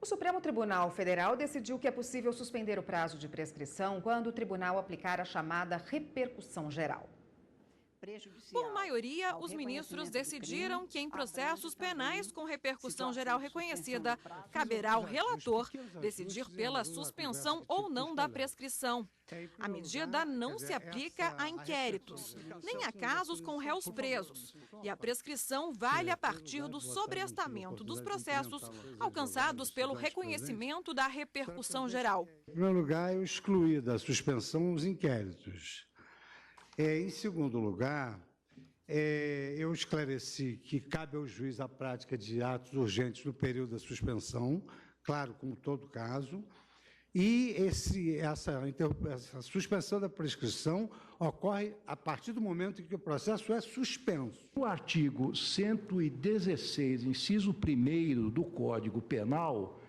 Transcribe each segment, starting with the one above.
O Supremo Tribunal Federal decidiu que é possível suspender o prazo de prescrição quando o tribunal aplicar a chamada repercussão geral. Por maioria, os ministros decidiram que em processos penais com repercussão geral reconhecida, caberá ao relator decidir pela suspensão ou não da prescrição. A medida não se aplica a inquéritos, nem a casos com réus presos. E a prescrição vale a partir do sobrestamento dos processos alcançados pelo reconhecimento da repercussão geral. Em primeiro lugar, eu excluí da suspensão os inquéritos. Em segundo lugar, eu esclareci que cabe ao juiz a prática de atos urgentes no período da suspensão, claro, como todo caso, e essa suspensão da prescrição ocorre a partir do momento em que o processo é suspenso. O artigo 116, inciso 1º do Código Penal,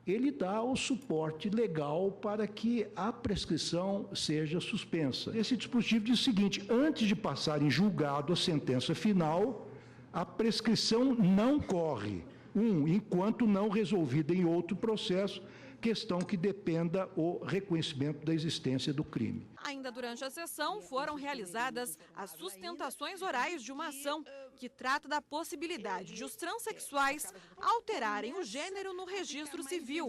ele dá o suporte legal para que a prescrição seja suspensa. Esse dispositivo diz o seguinte: antes de passar em julgado a sentença final, a prescrição não corre, enquanto não resolvida em outro processo, questão que dependa o reconhecimento da existência do crime. Ainda durante a sessão, foram realizadas as sustentações orais de uma ação que trata da possibilidade de os transexuais alterarem o gênero no registro civil,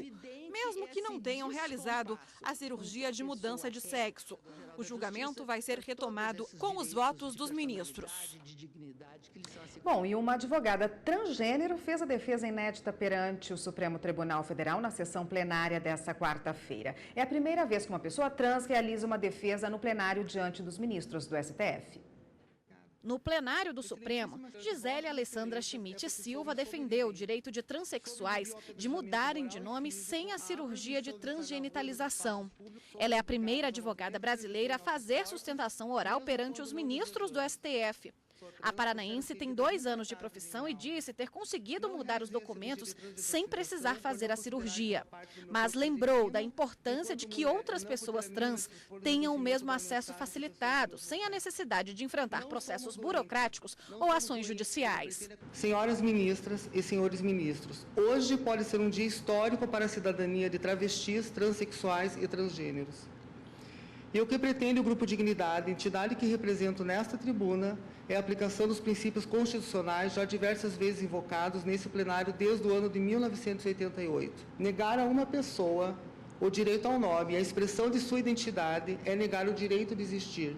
mesmo que não tenham realizado a cirurgia de mudança de sexo. O julgamento vai ser retomado com os votos dos ministros. Bom, e uma advogada transgênero fez a defesa inédita perante o Supremo Tribunal Federal na sessão plenária desta quarta-feira. É a primeira vez que uma pessoa trans realiza uma defesa no plenário diante dos ministros do STF. No plenário do Supremo, Gisele Alessandra Schmidt Silva defendeu o direito de transexuais de mudarem de nome sem a cirurgia de transgenitalização. Ela é a primeira advogada brasileira a fazer sustentação oral perante os ministros do STF. A paranaense tem 2 anos de profissão e disse ter conseguido mudar os documentos sem precisar fazer a cirurgia. Mas lembrou da importância de que outras pessoas trans tenham o mesmo acesso facilitado, sem a necessidade de enfrentar processos burocráticos ou ações judiciais. Senhoras ministras e senhores ministros, hoje pode ser um dia histórico para a cidadania de travestis, transexuais e transgêneros. E o que pretende o Grupo Dignidade, entidade que represento nesta tribuna, é a aplicação dos princípios constitucionais já diversas vezes invocados nesse plenário desde o ano de 1988. Negar a uma pessoa o direito ao nome e a expressão de sua identidade é negar o direito de existir.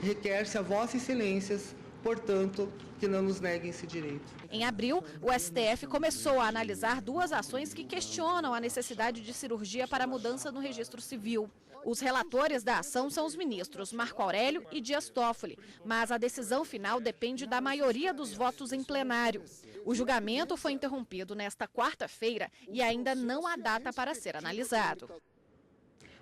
Requer-se a vossas excelências, portanto, que não nos neguem esse direito. Em abril, o STF começou a analisar 2 ações que questionam a necessidade de cirurgia para mudança no registro civil. Os relatores da ação são os ministros Marco Aurélio e Dias Toffoli, mas a decisão final depende da maioria dos votos em plenário. O julgamento foi interrompido nesta quarta-feira e ainda não há data para ser analisado.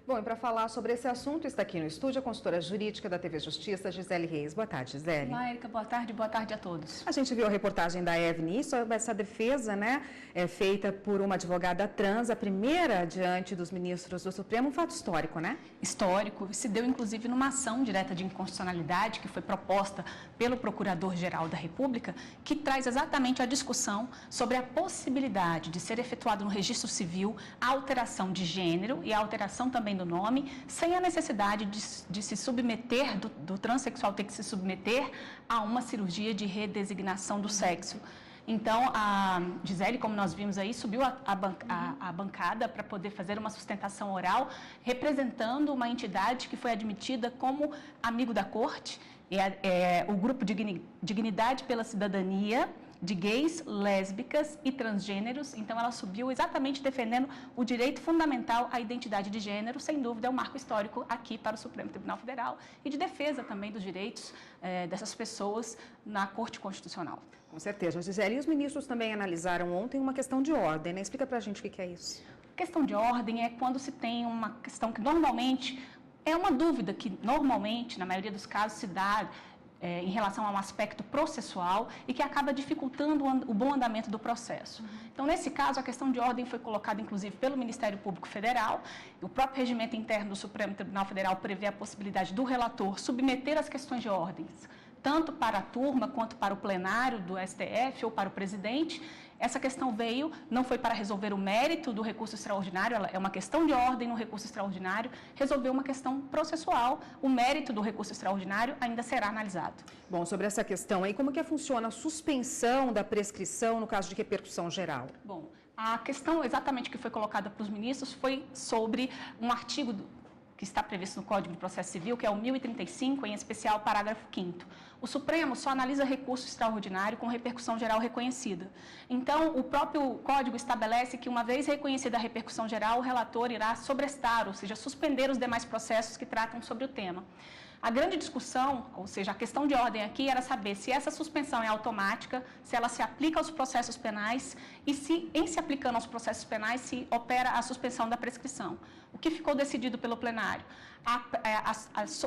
Bom, e para falar sobre esse assunto, está aqui no estúdio a consultora jurídica da TV Justiça, Gisele Reis. Boa tarde, Gisele. Olá, Érica. Boa tarde a todos. A gente viu a reportagem da Evni sobre essa defesa, né, feita por uma advogada trans, a primeira diante dos ministros do Supremo, um fato histórico, né? Histórico. Se deu, inclusive, numa ação direta de inconstitucionalidade que foi proposta pelo Procurador-Geral da República, que traz exatamente a discussão sobre a possibilidade de ser efetuado no registro civil a alteração de gênero e a alteração também do nome, sem a necessidade de se submeter, do transexual ter que se submeter a uma cirurgia de redesignação do sexo. Então, a Gisele, como nós vimos aí, subiu a bancada para poder fazer uma sustentação oral, representando uma entidade que foi admitida como amigo da corte, o Grupo Dignidade pela Cidadania, de gays, lésbicas e transgêneros. Então, ela subiu exatamente defendendo o direito fundamental à identidade de gênero, sem dúvida, é um marco histórico aqui para o Supremo Tribunal Federal e de defesa também dos direitos dessas pessoas na Corte Constitucional. Com certeza, Gisele. E os ministros também analisaram ontem uma questão de ordem, né? Explica para a gente o que é isso. Questão de ordem é quando se tem uma questão que normalmente é uma dúvida que normalmente, na maioria dos casos, se dá em relação a um aspecto processual e que acaba dificultando o bom andamento do processo. Então, nesse caso, a questão de ordem foi colocada, inclusive, pelo Ministério Público Federal. O próprio regimento interno do Supremo Tribunal Federal prevê a possibilidade do relator submeter as questões de ordens, tanto para a turma quanto para o plenário do STF ou para o presidente, Essa questão veio, não foi para resolver o mérito do recurso extraordinário, ela é uma questão de ordem no recurso extraordinário, resolveu uma questão processual, o mérito do recurso extraordinário ainda será analisado. Bom, sobre essa questão aí, como que funciona a suspensão da prescrição no caso de repercussão geral? Bom, a questão exatamente que foi colocada para os ministros foi sobre um artigo que está previsto no Código de Processo Civil, que é o 1035, em especial o parágrafo 5º. O Supremo só analisa recurso extraordinário com repercussão geral reconhecida. Então, o próprio Código estabelece que, uma vez reconhecida a repercussão geral, o relator irá sobrestar, ou seja, suspender os demais processos que tratam sobre o tema. A grande discussão, ou seja, a questão de ordem aqui era saber se essa suspensão é automática, se ela se aplica aos processos penais e se, em se aplicando aos processos penais, se opera a suspensão da prescrição. O que ficou decidido pelo plenário?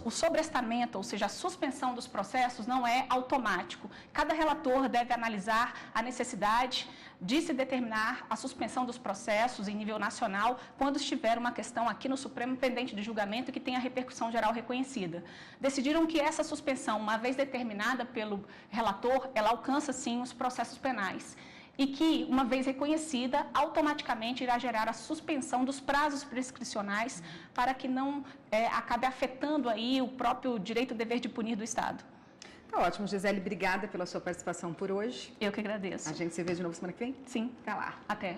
O sobrestamento, ou seja, a suspensão dos processos não é automático. Cada relator deve analisar a necessidade de se determinar a suspensão dos processos em nível nacional quando estiver uma questão aqui no Supremo pendente de julgamento que tenha repercussão geral reconhecida. Decidiram que essa suspensão, uma vez determinada pelo relator, ela alcança sim os processos penais. E que, uma vez reconhecida, automaticamente irá gerar a suspensão dos prazos prescricionais para que não acabe afetando aí o próprio direito e dever de punir do Estado. Tá ótimo, Gisele, obrigada pela sua participação por hoje. Eu que agradeço. A gente se vê de novo semana que vem? Sim. Até lá. Até.